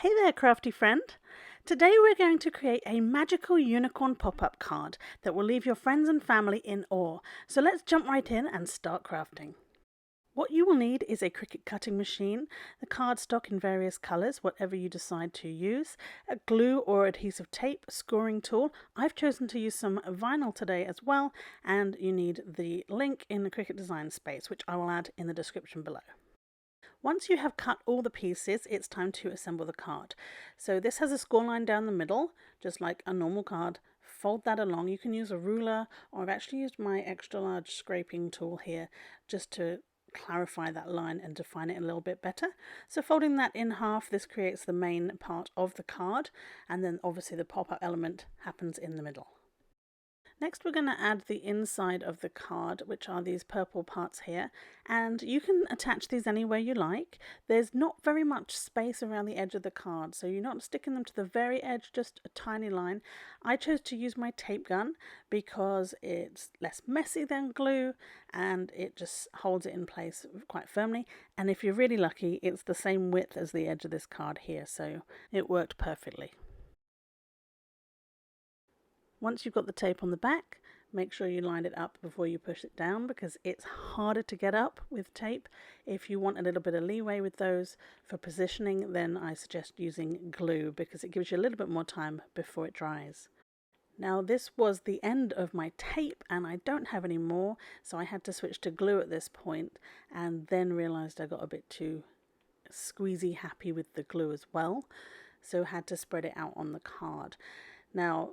Hey there, crafty friend! Today we're going to create a magical unicorn pop-up card that will leave your friends and family in awe. So let's jump right in and start crafting. What you will need is a Cricut cutting machine, the cardstock in various colours, whatever you decide to use, a glue or adhesive tape, scoring tool. I've chosen to use some vinyl today as well, and you need the link in the Cricut design space, which I will add in the description below. Once you have cut all the pieces, it's time to assemble the card. So this has a score line down the middle, just like a normal card. Fold that along. You can use a ruler, or I've actually used my extra large scraping tool here just to clarify that line and define it a little bit better. So folding that in half, this creates the main part of the card, and then obviously the pop-up element happens in the middle. Next we're going to add the inside of the card, which are these purple parts here, and you can attach these anywhere you like. There's not very much space around the edge of the card, so you're not sticking them to the very edge, just a tiny line. I chose to use my tape gun because it's less messy than glue and it just holds it in place quite firmly, and if you're really lucky it's the same width as the edge of this card here, so it worked perfectly. Once you've got the tape on the back, make sure you line it up before you push it down because it's harder to get up with tape. If you want a little bit of leeway with those for positioning, then I suggest using glue because it gives you a little bit more time before it dries. Now this was the end of my tape and I don't have any more, so I had to switch to glue at this point and then realized I got a bit too squeezy happy with the glue as well, so had to spread it out on the card. Now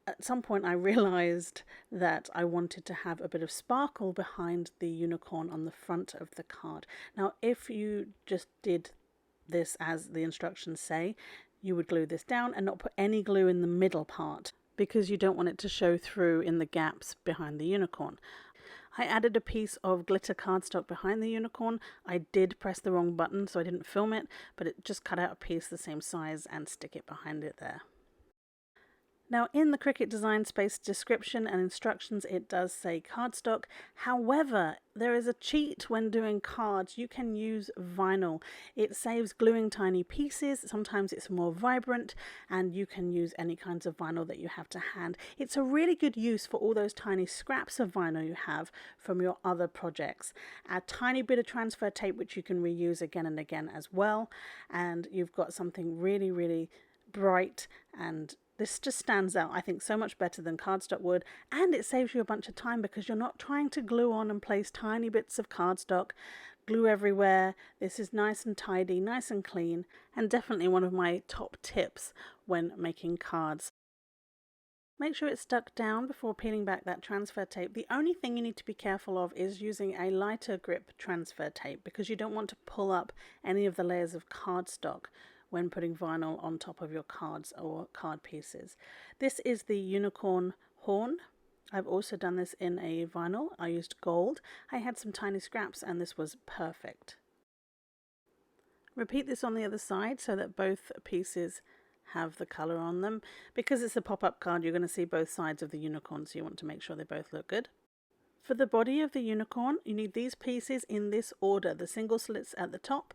at some point I realized that I wanted to have a bit of sparkle behind the unicorn on the front of the card. Now if you just did this as the instructions say, you would glue this down and not put any glue in the middle part because you don't want it to show through in the gaps behind the unicorn. I added a piece of glitter cardstock behind the unicorn. I did press the wrong button so I didn't film it, but it just cut out a piece the same size and stick it behind it there. Now in the Cricut design space description and instructions it does say cardstock. However, there is a cheat when doing cards. You can use vinyl. It saves gluing tiny pieces. Sometimes it's more vibrant and you can use any kinds of vinyl that you have to hand. It's a really good use for all those tiny scraps of vinyl you have from your other projects. A tiny bit of transfer tape which you can reuse again and again as well, and you've got something really bright, and this just stands out, I think, so much better than cardstock would, and it saves you a bunch of time because you're not trying to glue on and place tiny bits of cardstock, glue everywhere. This is nice and tidy, nice and clean, and definitely one of my top tips when making cards. Make sure it's stuck down before peeling back that transfer tape. The only thing you need to be careful of is using a lighter grip transfer tape because you don't want to pull up any of the layers of cardstock when putting vinyl on top of your cards or card pieces. This is the unicorn horn. I've also done this in a vinyl. I used gold. I had some tiny scraps and this was perfect. Repeat this on the other side so that both pieces have the colour on them. Because it's a pop-up card, you're going to see both sides of the unicorn, so you want to make sure they both look good. For the body of the unicorn, you need these pieces in this order: the single slits at the top,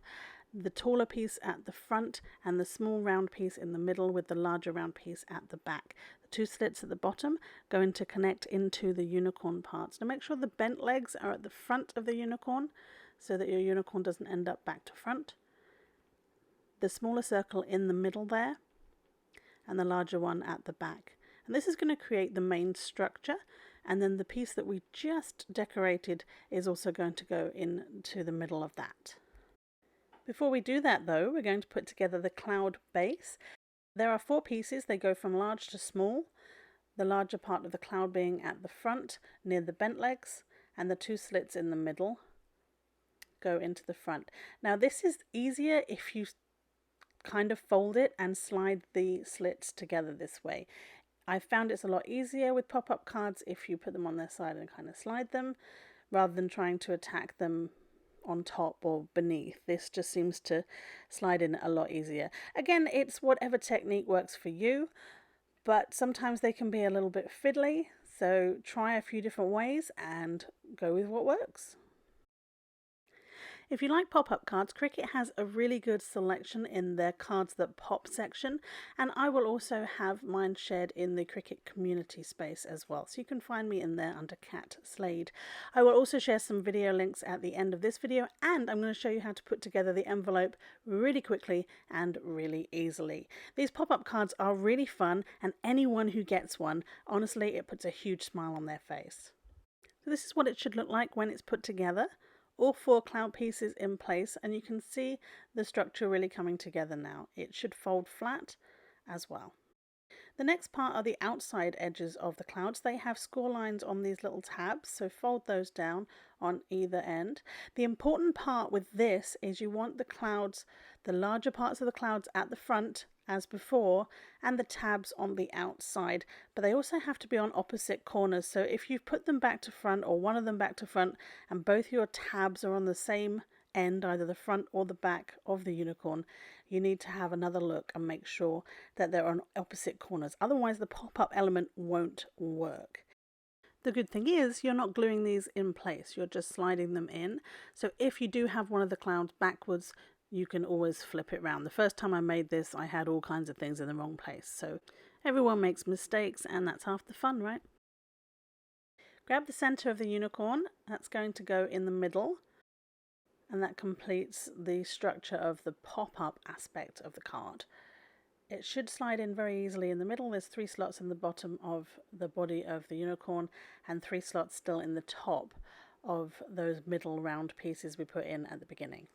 the taller piece at the front, and the small round piece in the middle with the larger round piece at the back. The two slits at the bottom going to connect into the unicorn parts. Now make sure the bent legs are at the front of the unicorn so that your unicorn doesn't end up back to front. The smaller circle in the middle there, and the larger one at the back. And this is going to create the main structure, and then the piece that we just decorated is also going to go into the middle of that. Before we do that though, we're going to put together the cloud base. There are 4 pieces. They go from large to small, the larger part of the cloud being at the front near the bent legs, and the 2 slits in the middle go into the front. Now this is easier if you kind of fold it and slide the slits together this way. I found it's a lot easier with pop-up cards if you put them on their side and kind of slide them rather than trying to attack them on top or beneath. This just seems to slide in a lot easier. Again, it's whatever technique works for you, but sometimes they can be a little bit fiddly, so try a few different ways and go with what works. If you like pop-up cards, Cricut has a really good selection in their cards that pop section, and I will also have mine shared in the Cricut community space as well, so you can find me in there under Cat Slade. I will also share some video links at the end of this video, and I'm going to show you how to put together the envelope really quickly and really easily. These pop-up cards are really fun, and anyone who gets one, honestly, it puts a huge smile on their face. So this is what it should look like when it's put together. All 4 cloud pieces in place, and you can see the structure really coming together now. It should fold flat as well. The next part are the outside edges of the clouds. They have score lines on these little tabs, so fold those down on either end. The important part with this is you want the clouds, the larger parts of the clouds at the front as before, and the tabs on the outside, but they also have to be on opposite corners. So if you put them back to front, or one of them back to front, and both your tabs are on the same end, either the front or the back of the unicorn, you need to have another look and make sure that they're on opposite corners. Otherwise the pop-up element won't work. The good thing is you're not gluing these in place, you're just sliding them in. So if you do have one of the clouds backwards, you can always flip it around. The first time I made this, I had all kinds of things in the wrong place. So everyone makes mistakes, and that's half the fun, right? Grab the center of the unicorn. That's going to go in the middle, and that completes the structure of the pop-up aspect of the card. It should slide in very easily in the middle. There's 3 slots in the bottom of the body of the unicorn, and 3 slots still in the top of those middle round pieces we put in at the beginning.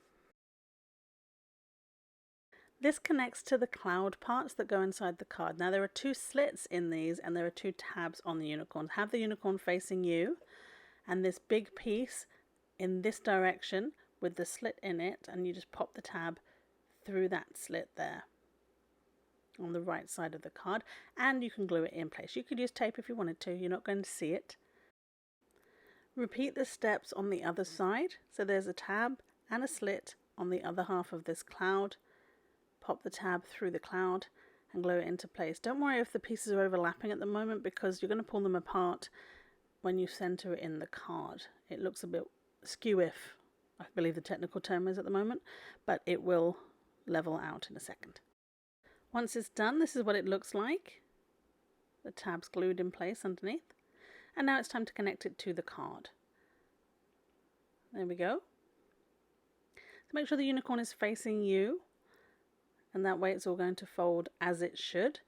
This connects to the cloud parts that go inside the card. Now there are 2 slits in these, and there are 2 tabs on the unicorn. Have the unicorn facing you, and this big piece in this direction with the slit in it, and you just pop the tab through that slit there on the right side of the card, and you can glue it in place. You could use tape if you wanted to, you're not going to see it. Repeat the steps on the other side. So there's a tab and a slit on the other half of this cloud. Pop the tab through the cloud and glue it into place. Don't worry if the pieces are overlapping at the moment, because you're going to pull them apart when you center it in the card. It looks a bit skew-if, I believe the technical term is at the moment, but it will level out in a second. Once it's done, this is what it looks like. The tab's glued in place underneath. And now it's time to connect it to the card. There we go. So make sure the unicorn is facing you, and that way it's all going to fold as it should,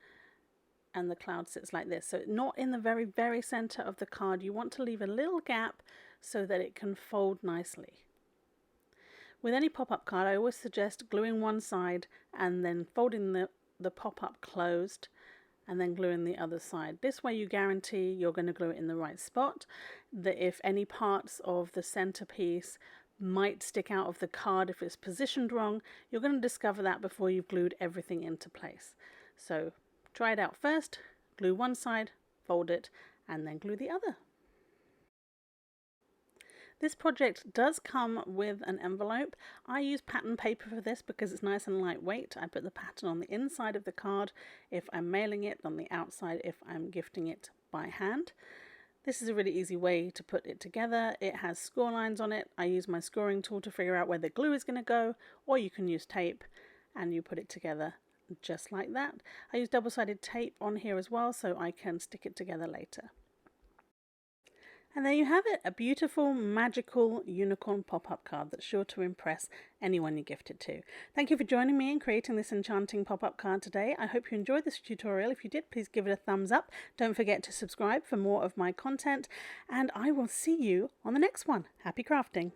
and the cloud sits like this. So not in the very, very center of the card. You want to leave a little gap so that it can fold nicely. With any pop-up card, I always suggest gluing one side and then folding the pop-up closed, and then gluing the other side. This way you guarantee you're going to glue it in the right spot, that if any parts of the centerpiece might stick out of the card if it's positioned wrong, you're going to discover that before you've glued everything into place. So try it out first, glue one side, fold it, and then glue the other. This project does come with an envelope. I use pattern paper for this because it's nice and lightweight. I put the pattern on the inside of the card if I'm mailing it, on the outside if I'm gifting it by hand. This is a really easy way to put it together. It has score lines on it. I use my scoring tool to figure out where the glue is going to go, or you can use tape and you put it together just like that. I use double-sided tape on here as well, so I can stick it together later. And there you have it, a beautiful, magical unicorn pop-up card that's sure to impress anyone you gift it to. Thank you for joining me in creating this enchanting pop-up card today. I hope you enjoyed this tutorial. If you did, please give it a thumbs up. Don't forget to subscribe for more of my content, and I will see you on the next one. Happy crafting!